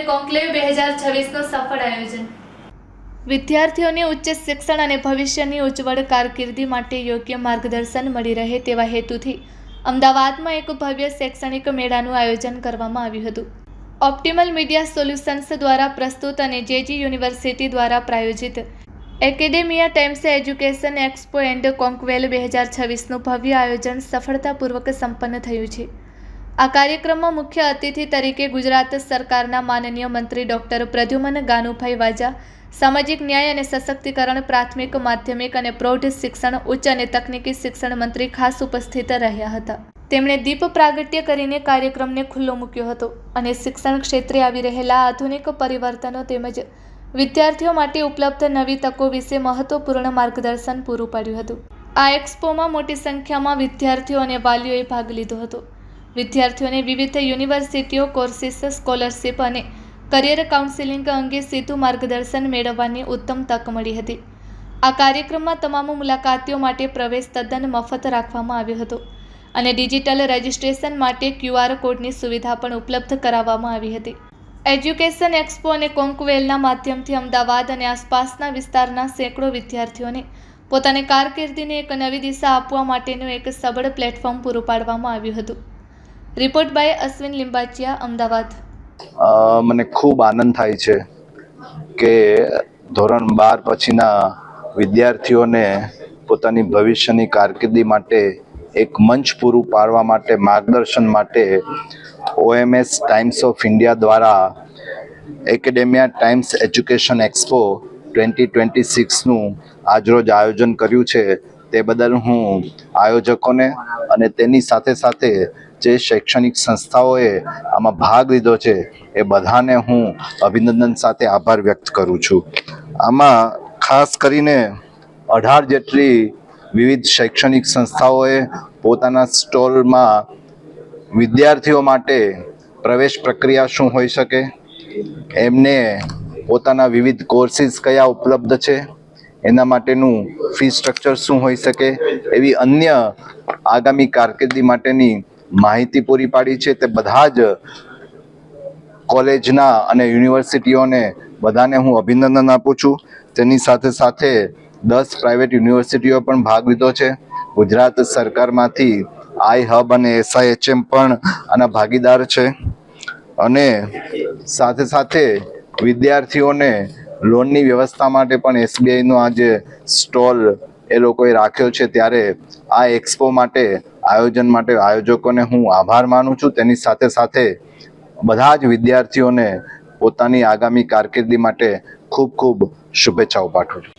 Conclave 2026નું સફળ આયોજન। વિદ્યાર્થીઓને ઉચ્ચ શિક્ષણ અને ભવિષ્યની ઉજ્જવળ કારકિર્દી માટે યોગ્ય માર્ગદર્શન મળી રહે તેવા હેતુથી અમદાવાદમાં એક ભવ્ય શૈક્ષણિક મેળાનું આયોજન કરવામાં આવ્યું હતું। ઓપ્ટિમલ મીડિયા સોલ્યુશન્સ દ્વારા પ્રસ્તુત અને જેજી યુનિવર્સિટી દ્વારા પ્રાયોજિત academia times education expo and conclave 2026નું ભવ્ય આયોજન સફળતાપૂર્વક સંપન્ન થયું છે। આ કાર્યક્રમમાં મુખ્ય અતિથિ તરીકે ગુજરાત સરકારના માનનીય મંત્રી ડૉક્ટર પ્રદ્યુમન ગાનુભાઈ વાજા, સામાજિક ન્યાય અને સશક્તિકરણ, પ્રાથમિક, માધ્યમિક અને પ્રૌઢ શિક્ષણ, ઉચ્ચ અને તકનીકી શિક્ષણ મંત્રી ખાસ ઉપસ્થિત રહ્યા હતા। તેમણે દીપ પ્રાગટ્ય કરીને કાર્યક્રમને ખુલ્લો મૂક્યો હતો અને શિક્ષણ ક્ષેત્રે આવી રહેલા આધુનિક પરિવર્તનો તેમજ વિદ્યાર્થીઓ માટે ઉપલબ્ધ નવી તકો વિશે મહત્વપૂર્ણ માર્ગદર્શન પૂરું પાડ્યું હતું। આ એક્સપોમાં મોટી સંખ્યામાં વિદ્યાર્થીઓ અને વાલીઓએ ભાગ લીધો હતો। વિદ્યાર્થીઓને વિવિધ યુનિવર્સિટીઓ, કોર્સિસ, સ્કોલરશિપ અને કરિયર કાઉન્સિલિંગ અંગે સીધું માર્ગદર્શન મેળવવાની ઉત્તમ તક મળી હતી। આ કાર્યક્રમમાં તમામ મુલાકાતીઓ માટે પ્રવેશ તદ્દન મફત રાખવામાં આવ્યો હતો અને ડિજિટલ રજિસ્ટ્રેશન માટે QR કોડની સુવિધા પણ ઉપલબ્ધ કરાવવામાં આવી હતી। એજ્યુકેશન એક્સપો અને કોન્ક્લેવના માધ્યમથી અમદાવાદ અને આસપાસના વિસ્તારના સેંકડો વિદ્યાર્થીઓને પોતાની કારકિર્દીને એક નવી દિશા આપવા માટેનું એક સબળ પ્લેટફોર્મ પૂરું પાડવામાં આવ્યું હતું। Report by Ashwin Limbachiya, Ahmedabad. મને ખૂબ આનંદ થાય છે કે ધોરણ 12 પછીના વિદ્યાર્થીઓને પોતાની ભવિષ્યની કારકિર્દી માટે એક મંચ પૂરું પાડવા માટે, માર્ગદર્શન માટે OMS ટાઈમ્સ ઓફ ઇન્ડિયા દ્વારા એકેડેમિયા ટાઈમ્સ એજ્યુકેશન એક્સપો 2026નું આજરોજ આયોજન કર્યું છે। તે બદલ હું આયોજકોને અને તેની સાથે સાથે જે શૈક્ષણિક સંસ્થાઓએ આમાં ભાગ લીધો છે એ બધાને હું અભિનંદન સાથે આભાર વ્યક્ત કરું છું। આમાં ખાસ કરીને 18 જેટલી વિવિધ શૈક્ષણિક સંસ્થાઓએ પોતાના સ્ટોલમાં વિદ્યાર્થીઓ માટે પ્રવેશ પ્રક્રિયા શું હોઈ શકે, એમને પોતાના વિવિધ કોર્સિસ કયા ઉપલબ્ધ છે, એના માટેનું ફી સ્ટ્રક્ચર શું હોઈ શકે, એવી અન્ય આગામી કારકિર્દી માટેની માહિતી પૂરી પાડી છે। તે બધા જ કોલેજના અને યુનિવર્સિટીઓને બધાને હું અભિનંદન આપું છું। તેની સાથે સાથે 10 પ્રાઇવેટ યુનિવર્સિટીઓ પણ ભાગ લીધો છે। ગુજરાત સરકારમાંથી iHub અને SIHM પણ આના ભાગીદાર છે અને સાથે સાથે વિદ્યાર્થીઓને લોનની વ્યવસ્થા માટે પણ SBIનો આજે સ્ટોલ એ લોકોએ રાખ્યો છે। ત્યારે આ એક્સપો માટે આયોજન માટે આયોજકોને હું આભાર માનું છું। તેની સાથે સાથે બધા જ વિદ્યાર્થીઓને પોતાની આગામી કારકિર્દી માટે ખૂબ ખૂબ શુભેચ્છાઓ પાઠવું છું।